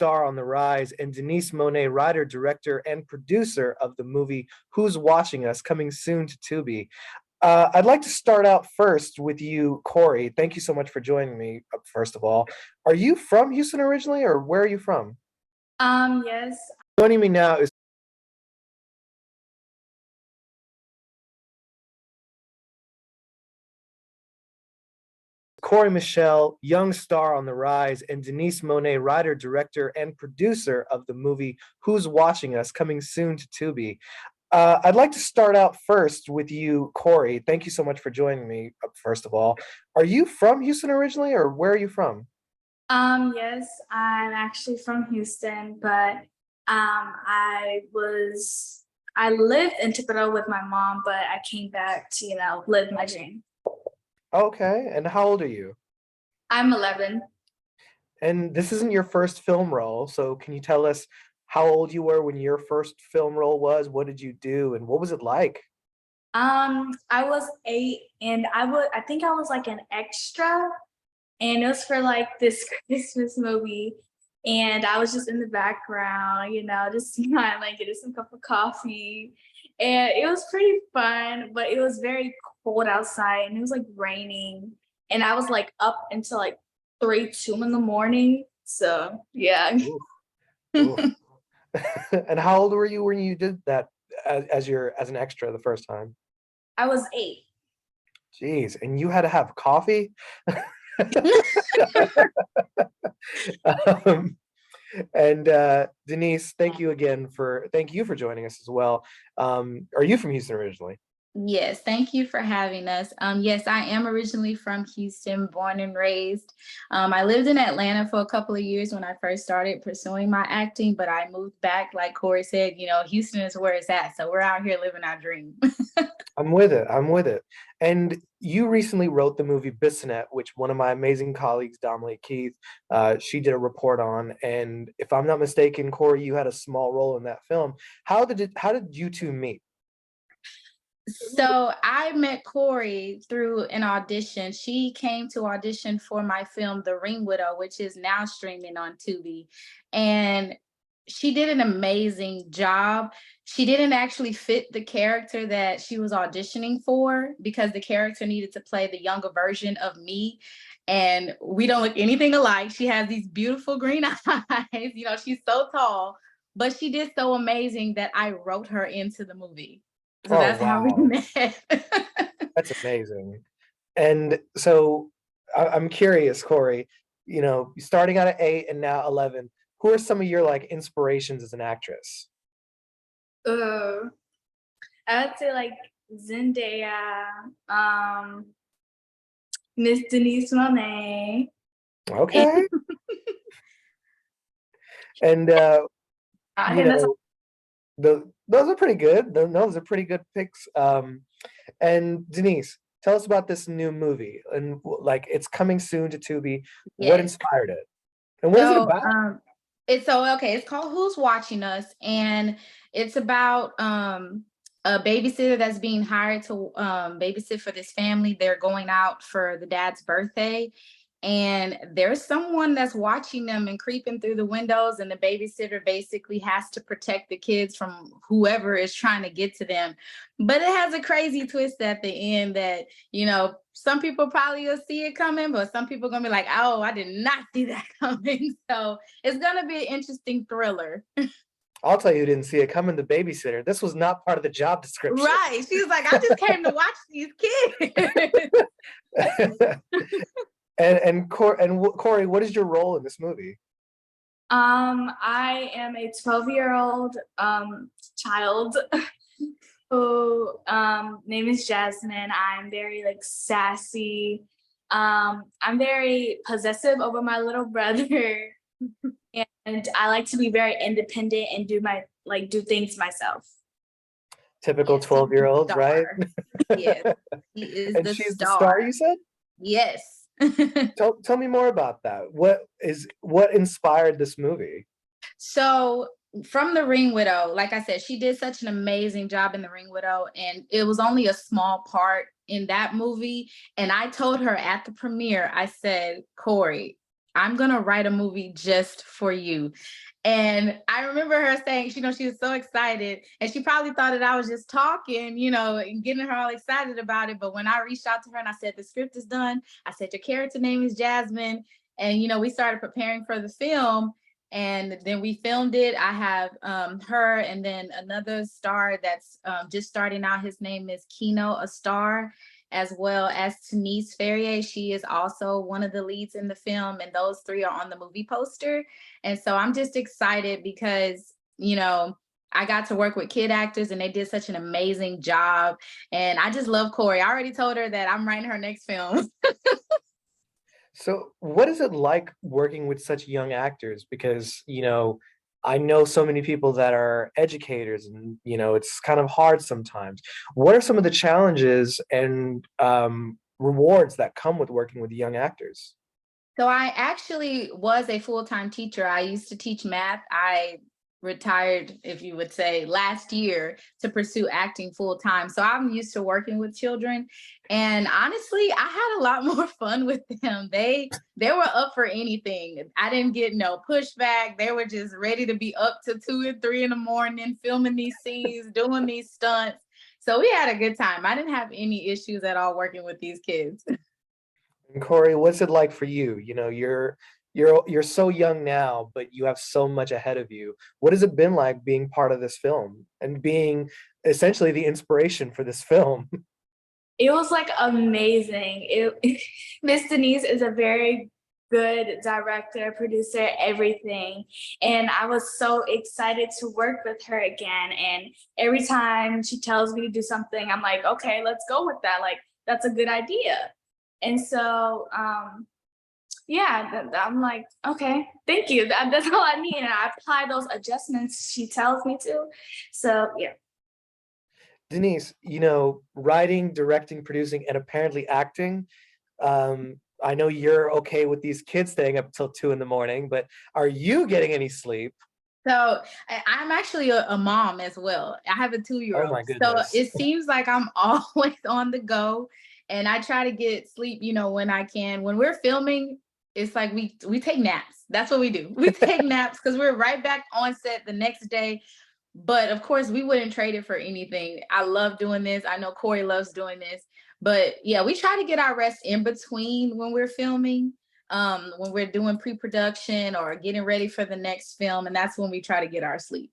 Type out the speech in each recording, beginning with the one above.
star on the rise, and Denise Monet, writer, director, and producer of the movie Who's Watching Us, coming soon to Tubi. I'd like to start out first with you, Corey. Thank you so much for joining me, first of all. Are you from Houston originally, or where are you from? Yes. Joining me now is Corey Michelle, young star on the rise, and Denise Monet, writer, director, and producer of the movie Who's Watching Us, coming soon to Tubi. I'd like to start out first with you, Corey. Thank you so much for joining me, first of all. Are you from Houston originally, or where are you from? Yes, I'm actually from Houston, but I lived in Tupelo with my mom, but I came back to, live my dream. Okay, and how old are you? I'm 11. And this isn't your first film role, so can you tell us how old you were when your first film role was? What did you do, and what was it like? I was 8, and I think I was like an extra, and it was for like this Christmas movie. And I was just in the background, just smiling, getting some cup of coffee. And it was pretty fun, but it was very cold outside and it was like raining. And I was like up until like 3, 2 in the morning. So yeah. Oof, oof. And how old were you when you did that as an extra the first time? I was 8. Jeez, and you had to have coffee? Um, and Denise, thank you for joining us as well. Are you from Houston originally? Yes, thank you for having us. Yes, I am originally from Houston, born and raised. I lived in Atlanta for a couple of years when I first started pursuing my acting, but I moved back, like Corey said, Houston is where it's at. So we're out here living our dream. I'm with it. I'm with it. And you recently wrote the movie Bissonette, which one of my amazing colleagues, Dominique Keith, she did a report on. And if I'm not mistaken, Corey, you had a small role in that film. How did you two meet? So I met Corey through an audition. She came to audition for my film, The Ring Widow, which is now streaming on Tubi. And she did an amazing job. She didn't actually fit the character that she was auditioning for because the character needed to play the younger version of me. And we don't look anything alike. She has these beautiful green eyes. She's so tall, but she did so amazing that I wrote her into the movie. So Oh, that's how we wow. met. That's amazing. And so I'm curious, Corey, starting out at 8 and now 11, who are some of your like inspirations as an actress? I would say like Zendaya, Miss Denise Monet. Okay. And you That's know, those are pretty good. Those are pretty good picks. And Denise, tell us about this new movie and like it's coming soon to Tubi. What Yes. inspired it? And what is it So about? it's called Who's Watching Us, and it's about a babysitter that's being hired to babysit for this family. They're going out for the dad's birthday, and there's someone that's watching them and creeping through the windows, and the babysitter basically has to protect the kids from whoever is trying to get to them. But it has a crazy twist at the end that, some people probably will see it coming, but some people are gonna be like, oh, I did not see that coming. So it's gonna be an interesting thriller. I'll tell you who didn't see it coming, the babysitter. This was not part of the job description. Right. She's like, I just came to watch these kids. Corey, what is your role in this movie? I am a 12-year-old child who name is Jasmine. I'm very like sassy. I'm very possessive over my little brother. And I like to be very independent and do things myself. Typical Yes, 12-year-olds, right? Yes, he is And the she's the star. star, you said? Yes. Tell me more about that. What inspired this movie? So from The Ring Widow, like I said, she did such an amazing job in The Ring Widow, and it was only a small part in that movie. And I told her at the premiere, I said, Corey, I'm gonna write a movie just for you. And I remember her saying, she was so excited, and she probably thought that I was just talking, and getting her all excited about it. But when I reached out to her and I said, the script is done, I said, your character name is Jasmine. And, we started preparing for the film, and then we filmed it. I have her, and then another star that's just starting out. His name is Kino, a star, as well as Denise Ferrier. She is also one of the leads in the film, and those three are on the movie poster. And so I'm just excited because, I got to work with kid actors and they did such an amazing job. And I just love Corey. I already told her that I'm writing her next film. So, what is it like working with such young actors? Because, I know so many people that are educators, and, it's kind of hard sometimes. What are some of the challenges and rewards that come with working with young actors? So I actually was a full-time teacher. I used to teach math. I retired, if you would say, last year to pursue acting full-time. So I'm used to working with children. And honestly, I had a lot more fun with them. They were up for anything. I didn't get no pushback. They were just ready to be up to 2 and 3 in the morning, filming these scenes, doing these stunts. So we had a good time. I didn't have any issues at all working with these kids. And Corey, what's it like for you? You're so young now, but you have so much ahead of you. What has it been like being part of this film and being essentially the inspiration for this film? It was like amazing. Miss Denise is a very good director, producer, everything. And I was so excited to work with her again. And every time she tells me to do something, I'm like, okay, let's go with that. Like, that's a good idea. And so, yeah, I'm like, okay, thank you. That's all I need. And I apply those adjustments she tells me to. So, yeah. Denise, writing, directing, producing, and apparently acting. I know you're okay with these kids staying up till 2 in the morning, but are you getting any sleep? So I'm actually a mom as well. I have a Oh 2-year-old. my So goodness. it seems like I'm always on the go, and I try to get sleep, when I can. When we're filming, it's like we take naps. That's what we do. We take naps because we're right back on set the next day. But of course, we wouldn't trade it for anything. I love doing this. I know Corey loves doing this. But yeah, we try to get our rest in between when we're filming, when we're doing pre-production or getting ready for the next film, and that's when we try to get our sleep.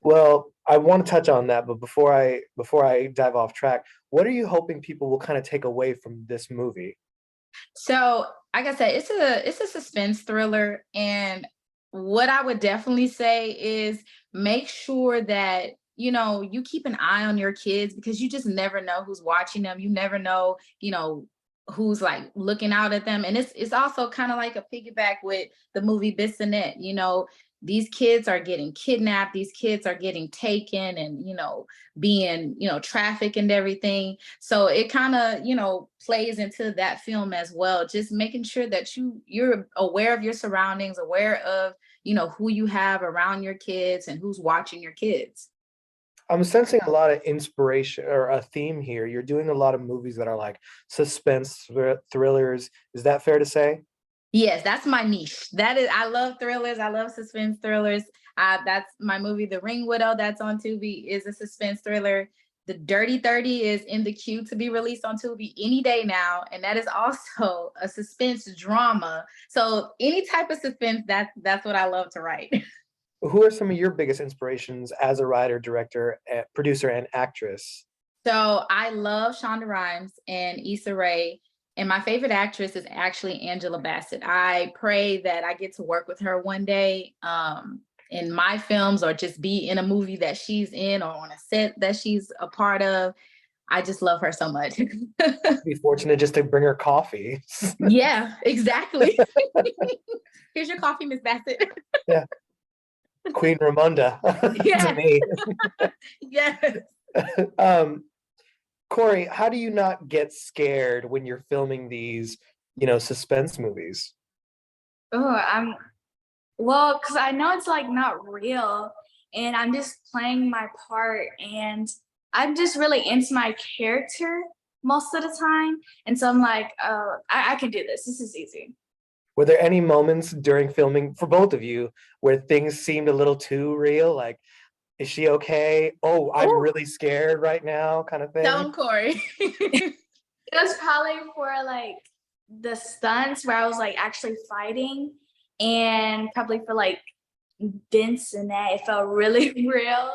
Well, I want to touch on that, but before I dive off track, what are you hoping people will kind of take away from this movie? So, like I said, it's a suspense thriller, and what I would definitely say is make sure that you keep an eye on your kids, because you just never know who's watching them. You never know, who's like looking out at them. And it's also kind of like a piggyback with the movie Bissonnette. These kids are getting kidnapped, these kids are getting taken, and being trafficked and everything. So it kind of plays into that film as well, just making sure that you're aware of your surroundings, aware of who you have around your kids and who's watching your kids. I'm sensing a lot of inspiration or a theme here. You're doing a lot of movies that are like suspense thrillers. Is that fair to say? Yes, that's my niche. That is, I love thrillers. I love suspense thrillers. That's my movie, The Ring Widow, that's on Tubi, is a suspense thriller. The Dirty 30 is in the queue to be released on Tubi any day now, and that is also a suspense drama. So any type of suspense, that's what I love to write. Who are some of your biggest inspirations as a writer, director, producer, and actress? So I love Shonda Rhimes and Issa Rae. And my favorite actress is actually Angela Bassett. I pray that I get to work with her one day, in my films, or just be in a movie that she's in, or on a set that she's a part of. I just love her so much. Be fortunate just to bring her coffee. Yeah, exactly. Here's your coffee, Miss Bassett. Yeah, Queen Ramonda to Yes, me. yes. um, Corey, how do you not get scared when you're filming these, suspense movies? Oh, well, because I know it's like not real, and I'm just playing my part, and I'm just really into my character most of the time. And so I'm like, oh, I can do this. This is easy. Were there any moments during filming for both of you where things seemed a little too real? Like, is she okay? Oh, I'm Oh, really scared right now, kind of Tell thing. him, Corey. it was probably for like the stunts where I was like actually fighting, and probably for like Vincent, it felt really real.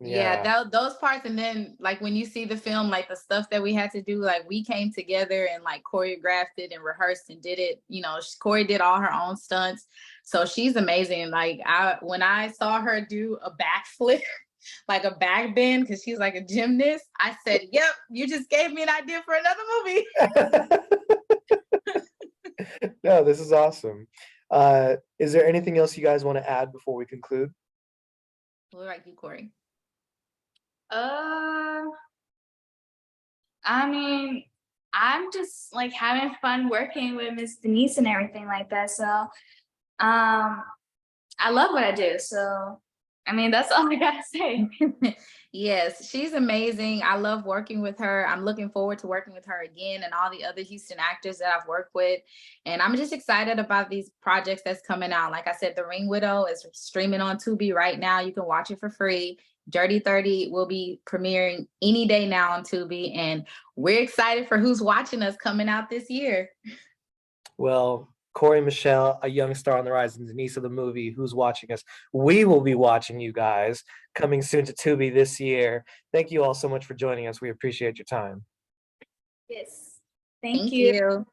Yeah, Yeah. those parts, and then like when you see the film, like the stuff that we had to do, like we came together and like choreographed it and rehearsed and did it. You know, Corey did all her own stunts, so she's amazing. Like when I saw her do a backflip, like a back bend, because she's like a gymnast, I said, "Yep, you just gave me an idea for another movie." No, this is awesome. Is there anything else you guys want to add before we conclude? What about you, Corey? Uh, I mean, I'm just like having fun working with Miss Denise and everything like that. So, I love what I do. So, I mean, that's all I gotta say. Yes, she's amazing. I love working with her. I'm looking forward to working with her again and all the other Houston actors that I've worked with. And I'm just excited about these projects that's coming out. Like I said, The Ring Widow is streaming on Tubi right now. You can watch it for free. Dirty 30 will be premiering any day now on Tubi. And we're excited for Who's Watching Us coming out this year. Well, Corey Michelle, a young star on the rise, and Denise of the movie, Who's Watching Us? We will be watching you guys coming soon to Tubi this year. Thank you all so much for joining us. We appreciate your time. Yes. Thank Thank you. you.